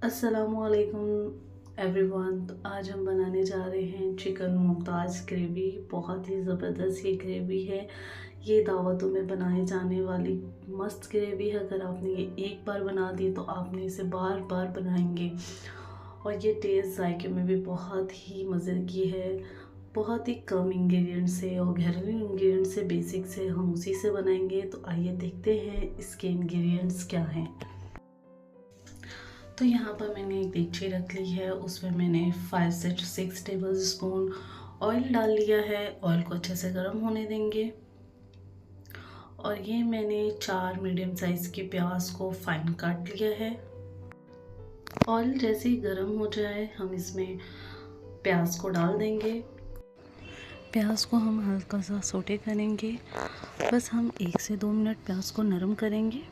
अस्सलामुअलैकुम एवरीवन। तो आज हम बनाने जा रहे हैं चिकन मुमताज़ ग्रेवी। बहुत ही ज़बरदस्त ये ग्रेवी है। ये दावतों में बनाए जाने वाली मस्त ग्रेवी है। अगर आपने ये एक बार बना दी तो आपने इसे बार बार बनाएंगे और ये टेस्ट जायके में भी बहुत ही मज़े की है। बहुत ही कम इंग्रेडिएंट से और घरेलू इंग्रेडिएंट से, बेसिक से हम उसी से बनाएंगे। तो आइए देखते हैं इसके इंग्रेडिएंट्स क्या हैं। तो यहाँ पर मैंने एक देगची रख ली है, उसमें मैंने 5 से 6 टेबल स्पून ऑयल डाल लिया है। ऑयल को अच्छे से गर्म होने देंगे और ये मैंने 4 मीडियम साइज़ की प्याज को फाइन काट लिया है। ऑयल जैसे ही गर्म हो जाए हम इसमें प्याज को डाल देंगे। प्याज को हम हल्का सा सोटे करेंगे, बस हम 1 से 2 मिनट प्याज को नरम करेंगे।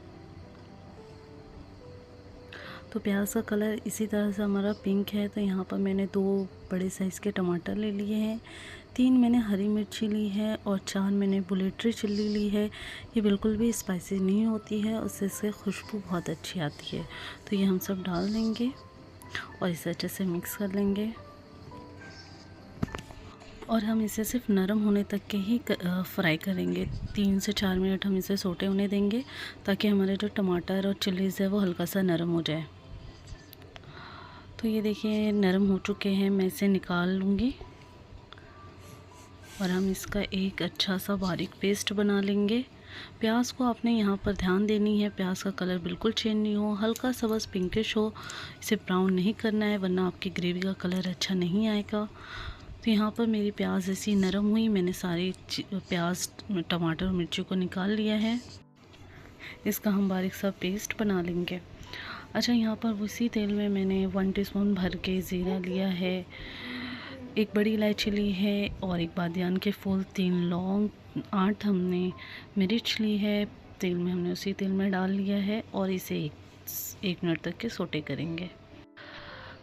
तो प्याज का कलर इसी तरह से हमारा पिंक है। तो यहाँ पर मैंने 2 बड़े साइज़ के टमाटर ले लिए हैं, 3 मैंने हरी मिर्ची ली है और 4 मैंने बुलेटरी चिल्ली ली है। ये बिल्कुल भी स्पाइसी नहीं होती है, उससे इससे खुशबू बहुत अच्छी आती है। तो ये हम सब डाल देंगे और इसे अच्छे से मिक्स कर लेंगे और हम इसे सिर्फ नरम होने तक के ही फ्राई करेंगे। 3 से 4 मिनट हम इसे सोटे होने देंगे ताकि हमारे जो टमाटर और चिल्लीज़ है वो हल्का सा नरम हो जाए। तो ये देखिए नरम हो चुके हैं, मैं इसे निकाल लूँगी और हम इसका एक अच्छा सा बारीक पेस्ट बना लेंगे। प्याज को आपने यहाँ पर ध्यान देनी है, प्याज का कलर बिल्कुल चेंज नहीं हो, हल्का सा बस पिंकिश हो। इसे ब्राउन नहीं करना है वरना आपकी ग्रेवी का कलर अच्छा नहीं आएगा। तो यहाँ पर मेरी प्याज ऐसी नरम हुई, मैंने सारी प्याज, टमाटर और मिर्ची को निकाल लिया है। इसका हम बारीक सा पेस्ट बना लेंगे। अच्छा, यहाँ पर उसी तेल में मैंने 1 टीस्पून भर के ज़ीरा लिया है, एक बड़ी इलायची ली है और एक बादियान के फूल, 3 लौंग, 8 हमने मिर्च ली है। तेल में हमने उसी तेल में डाल लिया है और इसे एक मिनट तक के सोटे करेंगे।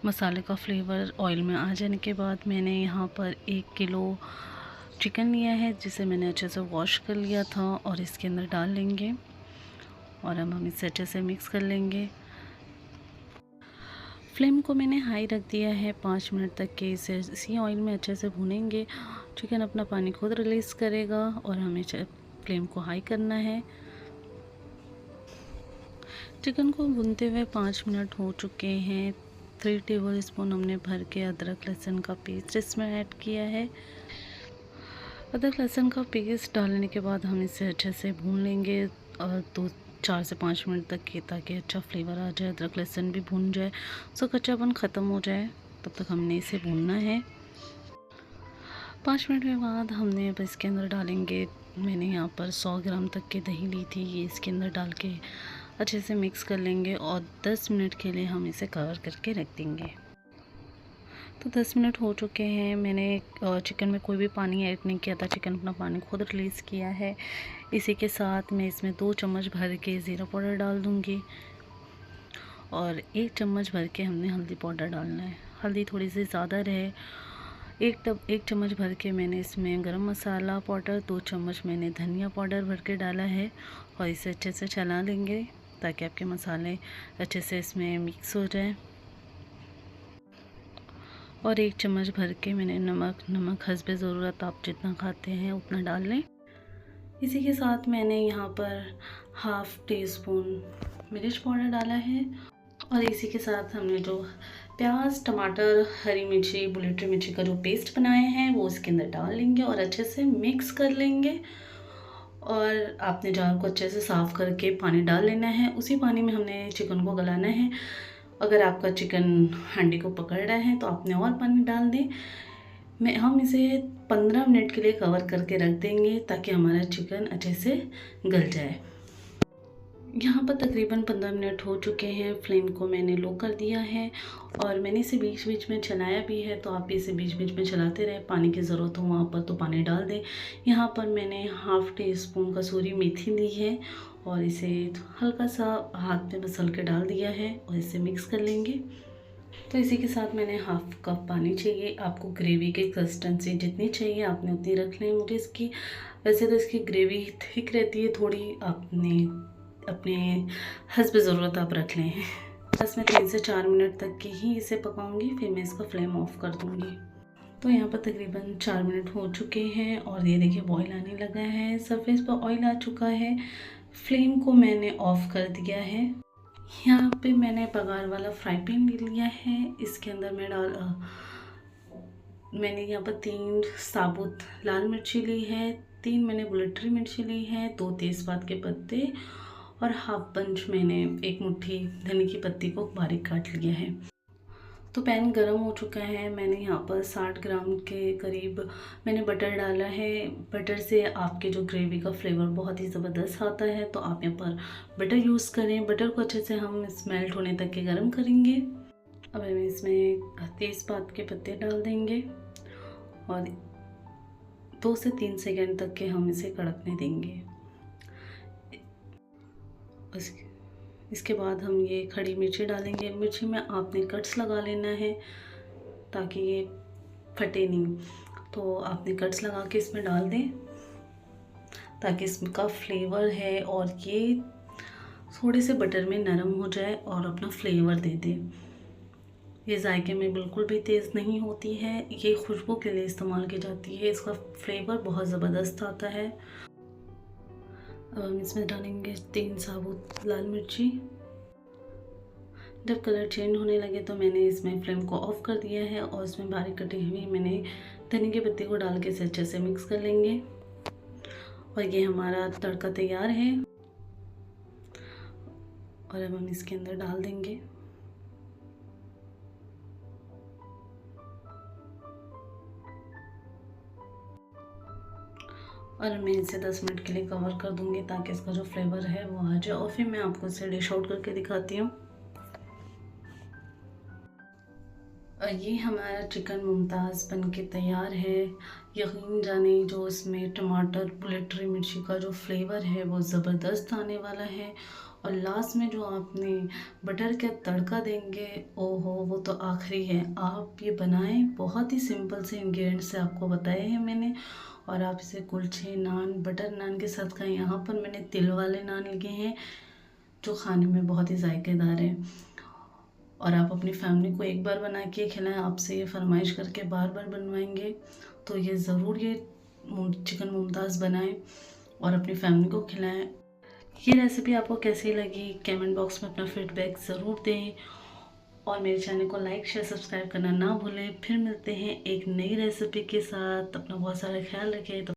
मसाले का फ्लेवर ऑयल में आ जाने के बाद मैंने यहाँ पर 1 किलो चिकन लिया है जिसे मैंने अच्छे से वॉश कर लिया था और इसके अंदर डाल लेंगे और अब हम इसे अच्छे से मिक्स कर लेंगे। फ्लेम को मैंने हाई रख दिया है। 5 मिनट तक के इसे इसी ऑयल में अच्छे से भूनेंगे। चिकन अपना पानी खुद रिलीज़ करेगा और हमें फ्लेम को हाई करना है। चिकन को भूनते हुए 5 मिनट हो चुके हैं। 3 टेबल स्पून हमने भर के अदरक लहसुन का पेस्ट इसमें ऐड किया है। अदरक लहसुन का पेस्ट डालने के बाद हम इसे अच्छे से भून लेंगे और 4 से 5 मिनट तक के, ताकि अच्छा फ्लेवर आ जाए, अदरक लहसुन भी भून जाए, उसका कच्चापन ख़त्म हो जाए, तब तक हमने इसे भूनना है। 5 मिनट के बाद हमने अब इसके अंदर डालेंगे, मैंने यहाँ पर 100 ग्राम तक की दही ली थी, ये इसके अंदर डाल के अच्छे से मिक्स कर लेंगे और 10 मिनट के लिए हम इसे कवर करके रख देंगे। तो 10 मिनट हो चुके हैं। मैंने चिकन में कोई भी पानी ऐड नहीं किया था, चिकन अपना पानी खुद रिलीज़ किया है। इसी के साथ मैं इसमें 2 चम्मच भर के ज़ीरा पाउडर डाल दूँगी और 1 चम्मच भर के हमने हल्दी पाउडर डालना है। हल्दी थोड़ी सी ज़्यादा रहे। 1 चम्मच भर के मैंने इसमें गरम मसाला पाउडर, 2 चम्मच मैंने धनिया पाउडर भर के डाला है और इसे अच्छे से चला लेंगे ताकि आपके मसाले अच्छे से इसमें मिक्स हो जाए। और 1 चम्मच भर के मैंने नमक हस्बे ज़रूरत, आप जितना खाते हैं उतना डाल लें। इसी के साथ मैंने यहाँ पर हाफ़ टी स्पून मिर्च पाउडर डाला है और इसी के साथ हमने जो प्याज, टमाटर, हरी मिर्ची, बुलेटरी मिर्ची का जो पेस्ट बनाए हैं वो इसके अंदर डाल लेंगे और अच्छे से मिक्स कर लेंगे। और आपने जार को अच्छे से साफ़ करके पानी डाल लेना है, उसी पानी में हमने चिकन को गलाना है। अगर आपका चिकन हांडी को पकड़ रहा है तो आपने और पानी डाल दें। हम इसे 15 मिनट के लिए कवर करके रख देंगे ताकि हमारा चिकन अच्छे से गल जाए। यहाँ पर तकरीबन 15 मिनट हो चुके हैं। फ्लेम को मैंने लो कर दिया है और मैंने इसे बीच बीच में चलाया भी है, तो आप भी इसे बीच बीच में चलाते रहें। पानी की ज़रूरत हो वहाँ पर तो पानी डाल दें। यहाँ पर मैंने हाफ़ टी स्पून कसूरी मेथी ली है और इसे हल्का सा हाथ में मसल के डाल दिया है और इसे मिक्स कर लेंगे। तो इसी के साथ मैंने हाफ़ कप पानी चाहिए। आपको ग्रेवी की कंसिस्टेंसी जितनी चाहिए आपने उतनी रख लें। मुझे इसकी, वैसे तो इसकी ग्रेवी थिक रहती है थोड़ी, आपने अपने हस्ब ज़रूरत आप रख लें। बस मैं 3 से 4 मिनट तक के ही इसे पकाऊंगी, फिर मैं इसका फ्लेम ऑफ कर दूंगी। तो यहाँ पर तकरीबन 4 मिनट हो चुके हैं और ये देखिए बॉईल आने लगा है, सरफेस पर ऑयल आ चुका है। फ्लेम को मैंने ऑफ कर दिया है। यहाँ पे मैंने बघार वाला फ्राई पैन ले लिया है। इसके अंदर मैंने यहाँ पर 3 साबुत लाल मिर्ची ली है, 3 मैंने बुलेटरी मिर्ची ली है, 2 तेज़पात के पत्ते और हाफ पंच मैंने 1 मुट्ठी धनिया की पत्ती को बारीक काट लिया है। तो पैन गरम हो चुका है। मैंने यहाँ पर 60 ग्राम के करीब मैंने बटर डाला है। बटर से आपके जो ग्रेवी का फ्लेवर बहुत ही ज़बरदस्त आता है, तो आप यहाँ पर बटर यूज़ करें। बटर को अच्छे से हम मेल्ट होने तक के गरम करेंगे। अब हम इसमें तेज़पात के पत्ते डाल देंगे और 2 से 3 सेकंड तक के हम इसे कड़कने देंगे। इसके बाद हम ये खड़ी मिर्ची डालेंगे। मिर्ची में आपने कट्स लगा लेना है ताकि ये फटे नहीं। तो आपने कट्स लगा के इसमें डाल दें ताकि इसका फ्लेवर है और ये थोड़े से बटर में नरम हो जाए और अपना फ्लेवर दे दे। ये जायके में बिल्कुल भी तेज़ नहीं होती है, ये खुशबू के लिए इस्तेमाल की जाती है। इसका फ्लेवर बहुत ज़बरदस्त आता है। अब हम इसमें डालेंगे 3 साबुत लाल मिर्ची। जब कलर चेंज होने लगे तो मैंने इसमें फ्लेम को ऑफ कर दिया है और इसमें बारीक कटी हुई मैंने धनिया की पत्ती को डाल के इसे अच्छे से मिक्स कर लेंगे। और ये हमारा तड़का तैयार है और अब हम इसके अंदर डाल देंगे। और मैं इसे 10 मिनट के लिए कवर कर दूंगी ताकि इसका जो फ्लेवर है वो आ जाए और फिर मैं आपको इसे डिश आउट करके दिखाती हूँ। और ये हमारा चिकन मुमताज़ बन के तैयार है। यकीन जाने जो इसमें टमाटर बुलेटरी मिर्ची का जो फ्लेवर है वो ज़बरदस्त आने वाला है। और लास्ट में जो आपने बटर का तड़का देंगे, ओहो वो तो आखिरी है। आप ये बनाएं, बहुत ही सिंपल से इंग्रेडिएंट्स से आपको बताए हैं मैंने। और आप इसे कुलचे नान बटर नान के साथ खाएं। यहाँ पर मैंने तिल वाले नान लिए हैं जो खाने में बहुत ही जायकेदार है। और आप अपनी फैमिली को एक बार बना के खिलाएं, आपसे ये फरमाइश करके बार बार बनवाएंगे। तो ये ज़रूर ये चिकन मुमताज़ बनाएं और अपनी फैमिली को खिलाएं। ये रेसिपी आपको कैसी लगी कमेंट बॉक्स में अपना फीडबैक ज़रूर दें और मेरे चैनल को लाइक शेयर सब्सक्राइब करना ना भूलें। फिर मिलते हैं एक नई रेसिपी के साथ। अपना बहुत सारा ख्याल रखें।